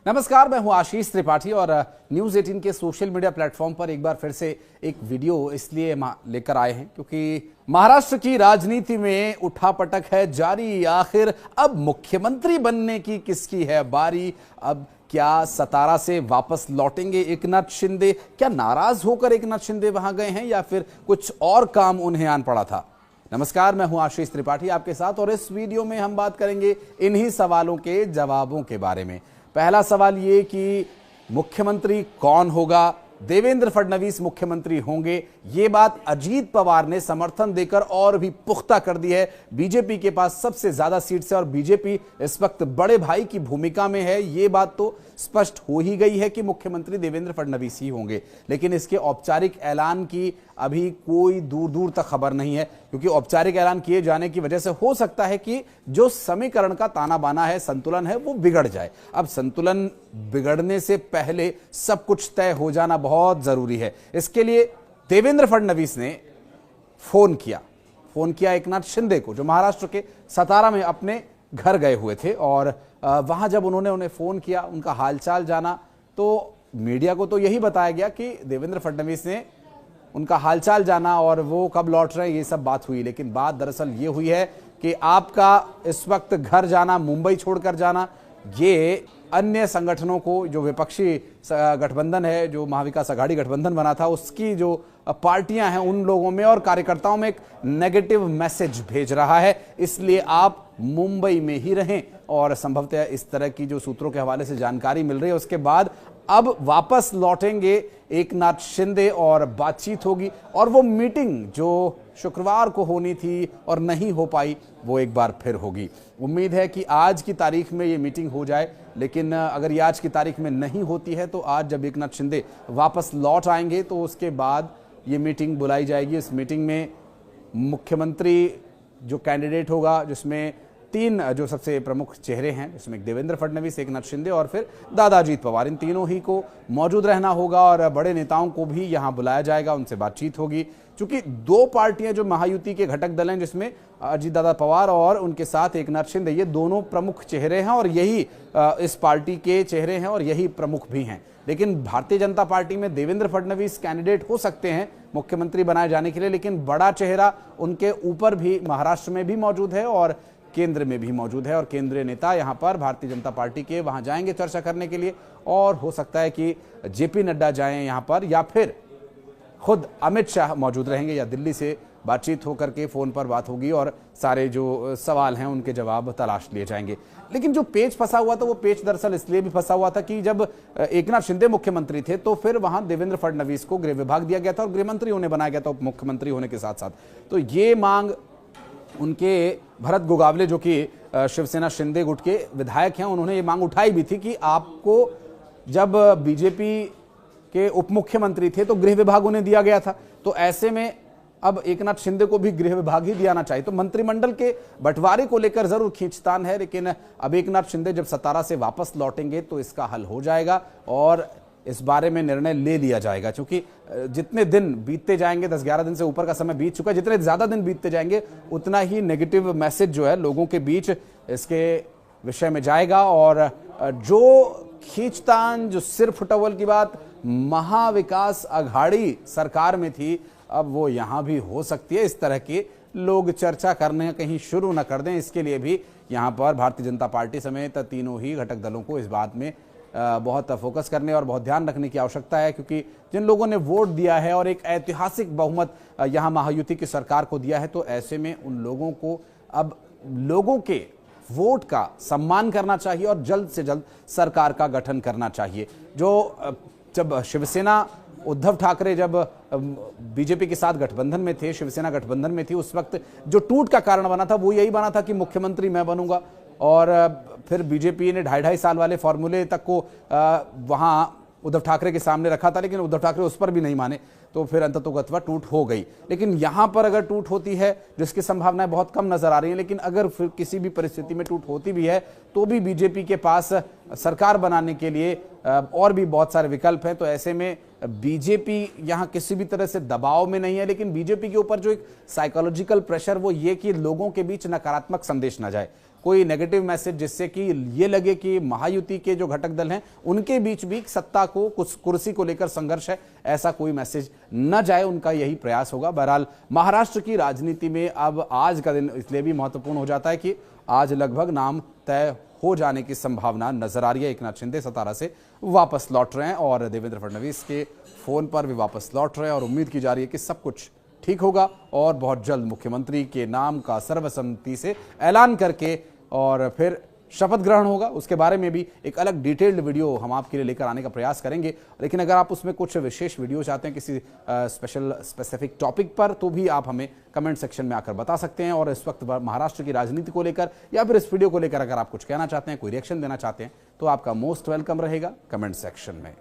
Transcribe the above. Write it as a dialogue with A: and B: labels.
A: नमस्कार, मैं हूं आशीष त्रिपाठी और न्यूज़ 18 के सोशल मीडिया प्लेटफॉर्म पर एक बार फिर से एक वीडियो इसलिए लेकर आए हैं क्योंकि महाराष्ट्र की राजनीति में उठापटक है जारी। आखिर अब मुख्यमंत्री बनने की किसकी है बारी? अब क्या सतारा से वापस लौटेंगे एकनाथ शिंदे? क्या नाराज होकर एकनाथ शिंदे वहां गए हैं या फिर कुछ और काम उन्हें आन पड़ा था? नमस्कार, मैं हूं आशीष त्रिपाठी आपके साथ और इस वीडियो में हम बात करेंगे इन्हीं सवालों के जवाबों के बारे में। पहला सवाल ये कि मुख्यमंत्री कौन होगा? देवेंद्र फडणवीस मुख्यमंत्री होंगे, ये बात अजीत पवार ने समर्थन देकर और भी पुख्ता कर दी है। बीजेपी के पास सबसे ज्यादा सीट्स है और बीजेपी इस वक्त बड़े भाई की भूमिका में है। ये बात तो स्पष्ट हो ही गई है कि मुख्यमंत्री देवेंद्र फडणवीस ही होंगे, लेकिन इसके औपचारिक ऐलान की अभी कोई दूर दूर तक खबर नहीं है क्योंकि औपचारिक ऐलान किए जाने की वजह से हो सकता है कि जो समीकरण का ताना बाना है, संतुलन है, वो बिगड़ जाए। अब संतुलन बिगड़ने से पहले सब कुछ तय हो जाना बहुत जरूरी है। इसके लिए देवेंद्र फडणवीस ने फोन किया एकनाथ शिंदे को, जो महाराष्ट्र के सतारा में अपने घर गए हुए थे। और वहां जब उन्होंने उन्हें फोन किया, उनका हालचाल जाना, तो मीडिया को तो यही बताया गया कि देवेंद्र फडणवीस ने उनका हालचाल जाना और वो कब लौट रहे हैं ये सब बात हुई। लेकिन बात दरअसल ये हुई है कि आपका इस वक्त घर जाना, मुंबई छोड़कर जाना, ये अन्य संगठनों को, जो विपक्षी गठबंधन है, जो महाविकास आघाड़ी गठबंधन बना था, उसकी जो पार्टियां हैं उन लोगों में और कार्यकर्ताओं में एक नेगेटिव मैसेज भेज रहा है। इसलिए आप मुंबई में ही रहें। और संभवतः इस तरह की जो सूत्रों के हवाले से जानकारी मिल रही है, उसके बाद अब वापस लौटेंगे एकनाथ शिंदे और बातचीत होगी। और वो मीटिंग जो शुक्रवार को होनी थी और नहीं हो पाई, वो एक बार फिर होगी। उम्मीद है कि आज की तारीख में ये मीटिंग हो जाए, लेकिन अगर ये आज की तारीख में नहीं होती है तो आज जब एकनाथ शिंदे वापस लौट आएंगे तो उसके बाद ये मीटिंग बुलाई जाएगी। इस मीटिंग में मुख्यमंत्री जो कैंडिडेट होगा, जिसमें तीन जो सबसे प्रमुख चेहरे हैं, जिसमें देवेंद्र फडणवीस, एकनाथ शिंदे और फिर दादा अजीत पवार, इन तीनों ही को मौजूद रहना होगा और बड़े नेताओं को भी यहां बुलाया जाएगा, उनसे बातचीत होगी। क्योंकि दो पार्टियां जो महायुति के घटक दल हैं, जिसमें अजीत दादा पवार और उनके साथ एकनाथ शिंदे, ये दोनों प्रमुख चेहरे हैं और यही इस पार्टी के चेहरे हैं और यही प्रमुख भी हैं। लेकिन भारतीय जनता पार्टी में देवेंद्र फडणवीस कैंडिडेट हो सकते हैं मुख्यमंत्री बनाए जाने के लिए, लेकिन बड़ा चेहरा उनके ऊपर भी महाराष्ट्र में भी मौजूद है और केंद्र में भी मौजूद है। और केंद्रीय नेता यहां पर भारतीय जनता पार्टी के वहां जाएंगे चर्चा करने के लिए। और हो सकता है कि जेपी नड्डा जाएं यहां पर, या फिर खुद अमित शाह मौजूद रहेंगे, या दिल्ली से बातचीत होकर के फोन पर बात होगी और सारे जो सवाल हैं उनके जवाब तलाश लिए जाएंगे। लेकिन जो पेच फंसा हुआ था, वो पेच दरअसल इसलिए भी फंसा हुआ था कि जब एकनाथ शिंदे मुख्यमंत्री थे तो फिर वहां देवेंद्र फडणवीस को गृह विभाग दिया गया था और गृहमंत्री उन्हें बनाया गया था उप मुख्यमंत्री होने के साथ साथ। तो ये मांग उनके भरत गोगावले, जो कि शिवसेना शिंदे गुट के विधायक हैं, उन्होंने ये मांग उठाई भी थी कि आपको जब बीजेपी के उप मुख्यमंत्री थे तो गृह विभाग उन्हें दिया गया था, तो ऐसे में अब एकनाथ शिंदे को भी गृह विभाग ही दियाना चाहिए। तो मंत्रिमंडल के बंटवारे को लेकर जरूर खींचतान है, लेकिन अब एकनाथ शिंदे जब सतारा से वापस लौटेंगे तो इसका हल हो जाएगा और इस बारे में निर्णय ले लिया जाएगा। क्योंकि जितने दिन बीतते जाएंगे, 10-11 दिन से ऊपर का समय बीत चुका है, जितने ज्यादा दिन बीतते जाएंगे उतना ही नेगेटिव मैसेज जो है लोगों के बीच इसके विषय में जाएगा। और जो खींचतान, जो सिर फुटवल की बात महाविकास आघाड़ी सरकार में थी, अब वो यहां भी हो सकती है। इस तरह के लोग चर्चा करने कहीं शुरू न कर दें, इसके लिए भी यहां पर भारतीय जनता पार्टी समेत तीनों ही घटक दलों को इस बात में बहुत फोकस करने और बहुत ध्यान रखने की आवश्यकता है। क्योंकि जिन लोगों ने वोट दिया है और एक ऐतिहासिक बहुमत यहां महायुति की सरकार को दिया है, तो ऐसे में उन लोगों को अब लोगों के वोट का सम्मान करना चाहिए और जल्द से जल्द सरकार का गठन करना चाहिए। जब शिवसेना, उद्धव ठाकरे जब बीजेपी के साथ गठबंधन में थे, शिवसेना गठबंधन में थी, उस वक्त जो टूट का कारण बना था वो यही बना था कि मुख्यमंत्री मैं बनूंगा। और फिर बीजेपी ने 2.5 साल वाले फॉर्मूले तक को वहां उद्धव ठाकरे के सामने रखा था, लेकिन उद्धव ठाकरे उस पर भी नहीं माने, तो फिर अंततोगत्वा टूट हो गई। लेकिन यहां पर अगर टूट होती है, जिसकी संभावनाएं बहुत कम नजर आ रही हैं, लेकिन अगर फिर किसी भी परिस्थिति में टूट होती भी है तो भी बीजेपी के पास सरकार बनाने के लिए और भी बहुत सारे विकल्प हैं। तो ऐसे में बीजेपी यहां किसी भी तरह से दबाव में नहीं है, लेकिन बीजेपी के ऊपर जो एक साइकोलॉजिकल प्रेशर वो ये कि लोगों के बीच नकारात्मक संदेश ना जाए। कोई नेगेटिव मैसेज जिससे कि ये लगे कि महायुति के जो घटक दल हैं उनके बीच भी सत्ता को, कुछ कुर्सी को लेकर संघर्ष है, ऐसा कोई मैसेज न जाए, उनका यही प्रयास होगा। बहरहाल महाराष्ट्र की राजनीति में अब आज का दिन इसलिए भी महत्वपूर्ण हो जाता है कि आज लगभग नाम तय हो जाने की संभावना नजर आ रही है। एकनाथ शिंदे सतारा से वापस लौट रहे हैं और देवेंद्र फडणवीस के फोन पर भी वापस लौट रहे हैं और उम्मीद की जा रही है कि सब कुछ ठीक होगा और बहुत जल्द मुख्यमंत्री के नाम का सर्वसम्मति से ऐलान करके और फिर शपथ ग्रहण होगा। उसके बारे में भी एक अलग डिटेल्ड वीडियो हम आपके लिए लेकर आने का प्रयास करेंगे। लेकिन अगर आप उसमें कुछ विशेष वीडियो चाहते हैं किसी स्पेसिफिक टॉपिक पर, तो भी आप हमें कमेंट सेक्शन में आकर बता सकते हैं। और इस वक्त महाराष्ट्र की राजनीति को लेकर या फिर इस वीडियो को लेकर अगर आप कुछ कहना चाहते हैं, कोई रिएक्शन देना चाहते हैं, तो आपका मोस्ट वेलकम रहेगा कमेंट सेक्शन में।